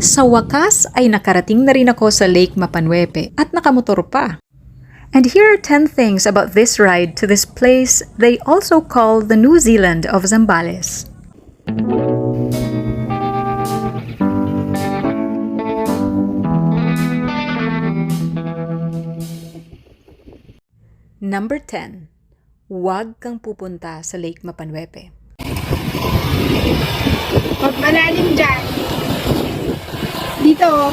Sa wakas ay nakarating na rin ako sa Lake Mapanuepe at nakamotor pa. And here are 10 things about this ride to this place they also call the New Zealand of Zambales. Number 10. Huwag kang pupunta sa Lake Mapanuepe. Pag malalim dyan. Dito.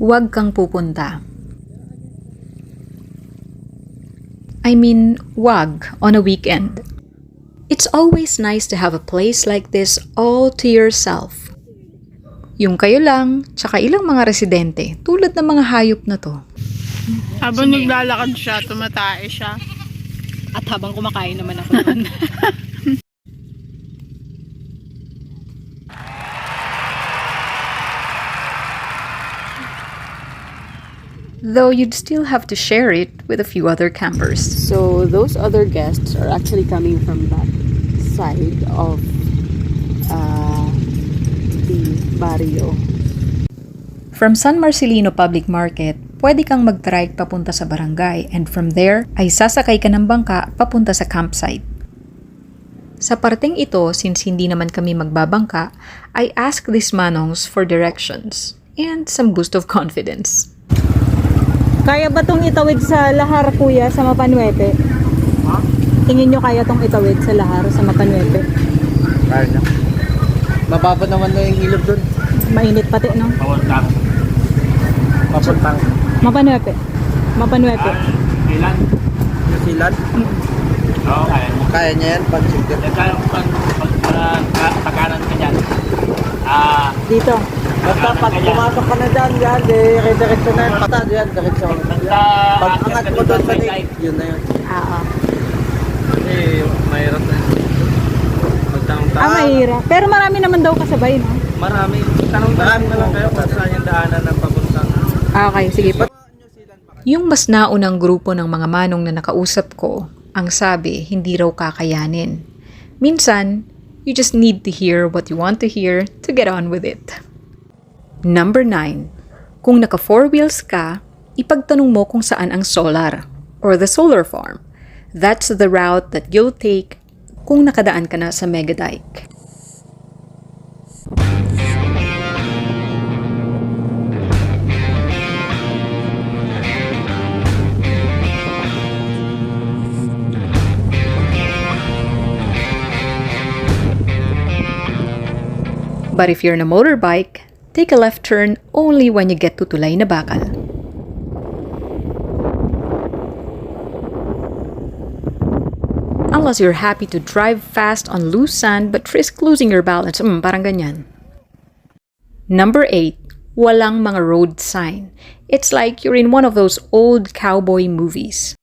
Huwag kang pupunta. I mean, wag on a weekend. It's always nice to have a place like this all to yourself. Yung kayo lang, tsaka ilang mga residente, tulad ng mga hayop na to. Habang naglalakad siya, tumatae siya. At habang kumakain naman ako doon. Though you'd still have to share it with a few other campers. So those other guests are actually coming from that side of the barrio. From San Marcelino Public Market, pwede kang mag-trike papunta sa barangay and from there ay sasakay ka ng bangka papunta sa campsite. Sa parteng ito, since hindi naman kami magbabangka, I ask these manongs for directions and some boost of confidence. Kaya ba itong itawid sa lahar, kuya, sa Mapanuepe? Ha? Tingin nyo kaya itong itawid sa lahar, sa Mapanuepe? Kaya na. Mababa naman na yung ilog doon. Mainit pati, no? Papuntang. Papuntang. Mapanuepe. Mapanuepe. Ilan? New Zealand? Oo, kaya niya. Kaya niya yan, pag-sigil. Kaya pag-kanan ka dyan. Dito. Basta pag pumasok ka na dyan, yan, diretso na yan. Pata, yan, diretso. Pag angat mo doon sa lake, yun na yun. Oo. Kasi mahirap na yun. Magtanong-tanong. Mahirap. Pero marami naman daw kasabay, no? Marami. Tanong-tanong na lang kayo kung saan yung daanan ng papuntang. Okay, sige po. Yung mas naunang grupo ng mga manong na nakausap ko, ang sabi, hindi raw kakayanin. Minsan, you just need to hear what you want to hear to get on with it. Number 9. Kung naka 4 wheels ka, ipagtanong mo kung saan ang solar or the solar farm. That's the route that you'll take kung nakadaan ka na sa Megadike. But if you're on a motorbike, take a left turn only when you get to Tulay na Bakal. Unless you're happy to drive fast on loose sand but risk losing your balance. Parang ganyan. Number 8. Walang mga road sign. It's like you're in one of those old cowboy movies.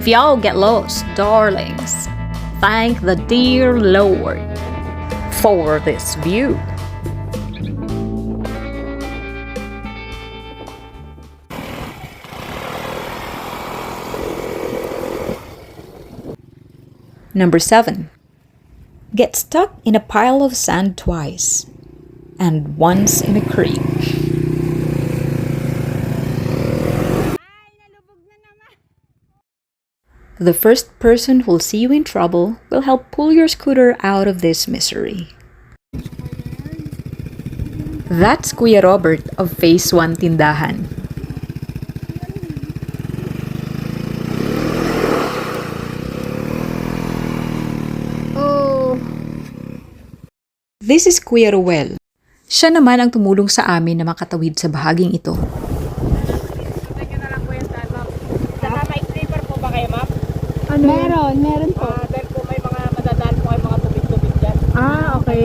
If y'all get lost, darlings, thank the dear Lord for this view. Number 7. Get stuck in a pile of sand twice, and once in a creek. The first person who'll see you in trouble will help pull your scooter out of this misery. That's Kuya Robert of Phase 1 Tindahan. This is Kuya Ruel. Siya naman ang tumulong sa amin na makatawid sa bahaging ito. Meron po. Dahil po may mga madadaan po ay mga tubig-tubig dyan. Okay.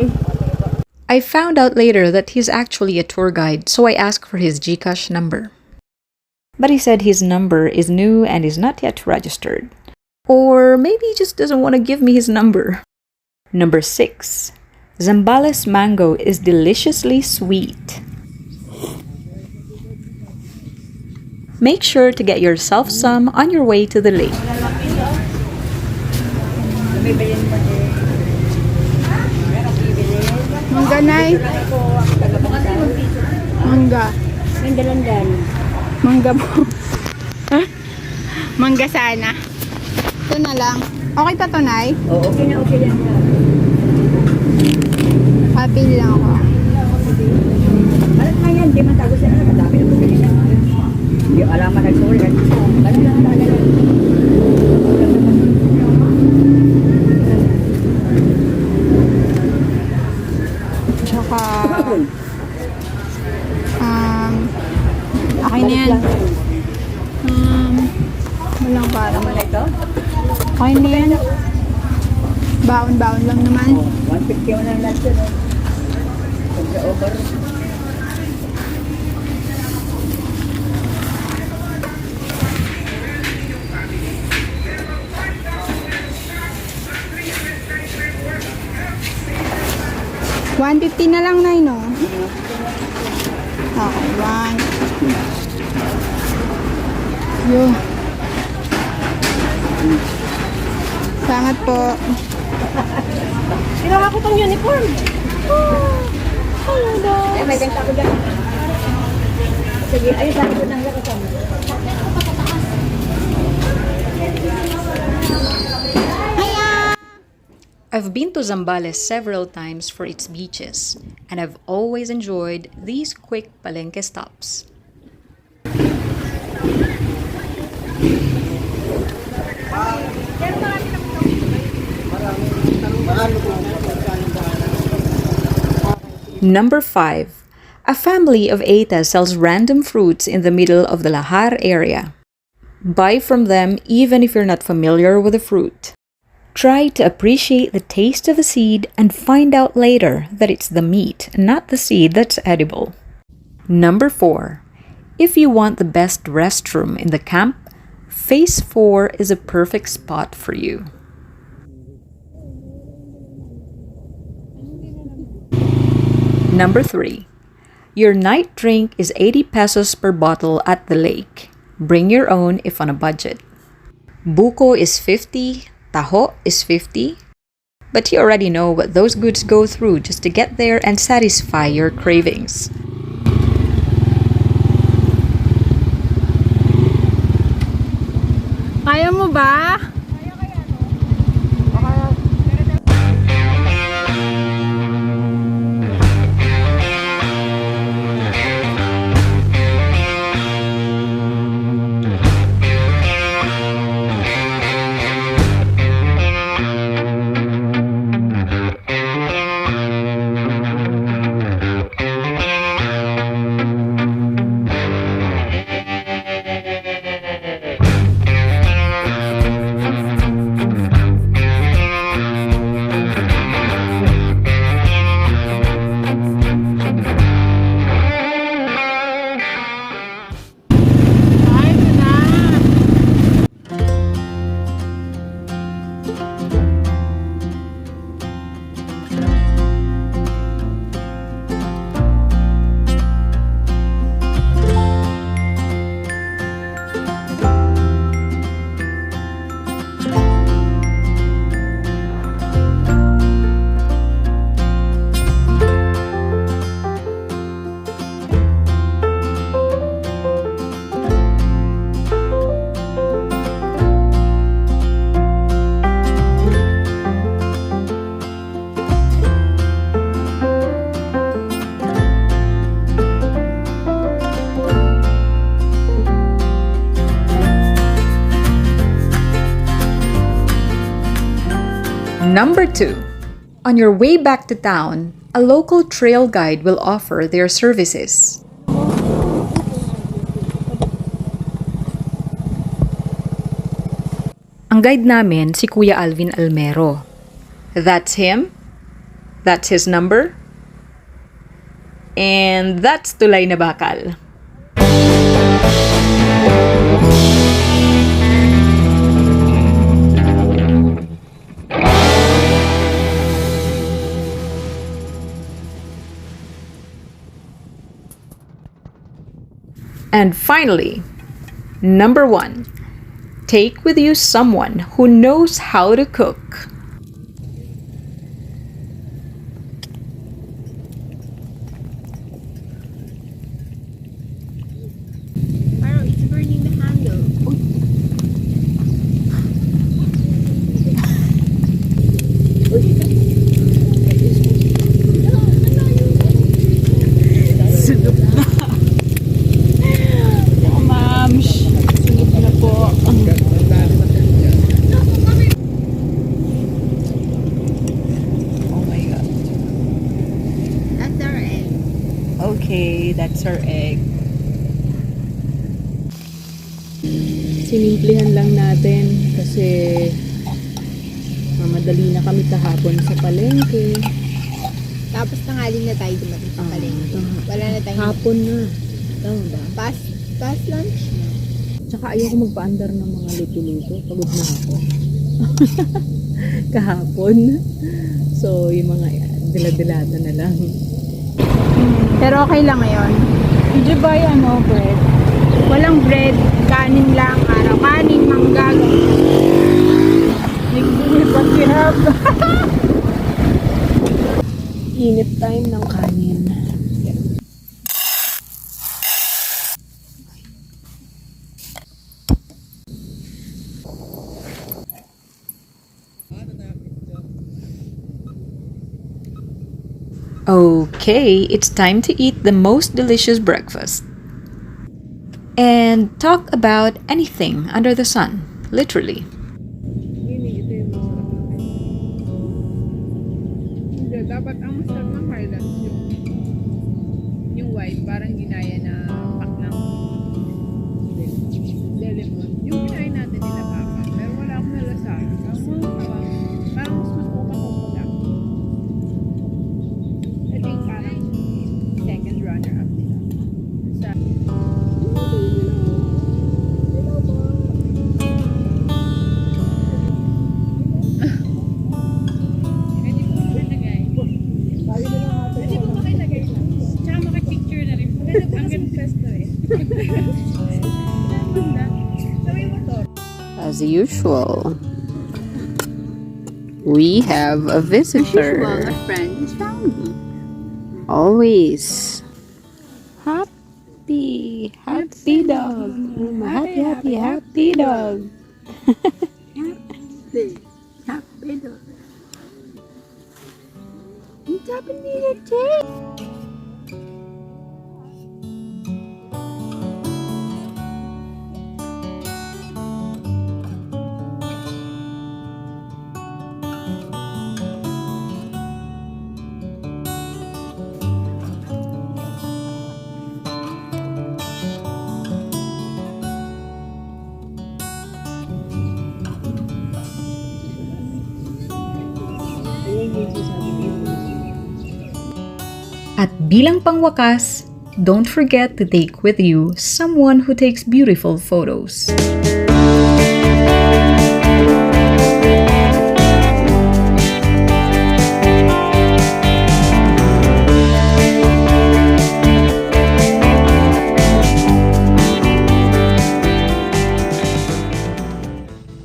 I found out later that he's actually a tour guide, so I asked for his GCash number. But he said his number is new and is not yet registered. Or maybe he just doesn't want to give me his number. Number 6. Zambales mango is deliciously sweet. Make sure to get yourself some on your way to the lake. Mangga, Nay. Mangga. Mangga po. Mangga sana. Ito na lang. Okay pa to, Nay? Oo, okay na, okay yan. Papili lang ako. Alam nga yan, di man tago siya na, madami na po ganyan. Hindi alaman nagsulit. Alam lang, alam. Tsaka, okay na yan. Walang para mo. Okay na yan. Baon-baon lang naman. 150 mo lang lahat yun. Pagka-over. $150 na lang, Nay, no? Okay, one. Yun. Salamat po. Ginawa ko tong uniform. Hello, dog. May ganta ko dyan. Sige, ayun sa akin lang kasama. I've been to Zambales several times for its beaches, and I've always enjoyed these quick palengke stops. Number 5. A family of Eta sells random fruits in the middle of the Lahar area. Buy from them even if you're not familiar with the fruit. Try to appreciate the taste of a seed and find out later that it's the meat, not the seed, that's edible. Number 4. If you want the best restroom in the camp, Phase 4 is a perfect spot for you. Number 3. Your night drink is 80 pesos per bottle at the lake. Bring your own if on a budget. Buko is 50, taho is 50. But you already know what those goods go through just to get there and satisfy your cravings. Kaya mo ba? Number 2. On your way back to town, a local trail guide will offer their services. Ang guide namin si Kuya Alvin Almero. That's him. That's his number. And that's tulay na bakal. And finally, number 1, take with you someone who knows how to cook. It's burning the handle. Okay, that's our egg. Sinimplihan lang natin kasi mamadali na kami kahapon sa palengke. Tapos tanghali na tayo dumating sa palengke. Wala na tayong Hapon na. Tama ba? past lunch. Tsaka ayoko magpaandar ng mga luto-luto. Pagod na ako. Kahapon. So, yung mga dila-dilata na lang. Pero okay lang ngayon. Did you buy bread? Walang bread, kanin lang, araw. Kanin, mangga. What we have? Init time ng kanin. Okay, it's time to eat the most delicious breakfast. And talk about anything under the sun, literally. Hindi, dapat ang masarap ng Highlands yung white, parang ginaya na pack ng lemon. Yung ginaya natin nila papa, pero wala akong nalasahan. Parang mas makuha. I think parang second runner-up nila. Sa As usual, we have a visitor. A friend is found me. Always happy dog. Happy dog. Happy dog. What's happening today? At bilang pangwakas, don't forget to take with you someone who takes beautiful photos.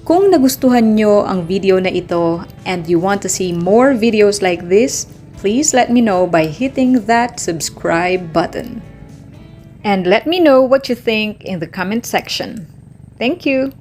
Kung nagustuhan nyo ang video na ito and you want to see more videos like this, please let me know by hitting that subscribe button. And let me know what you think in the comment section. Thank you!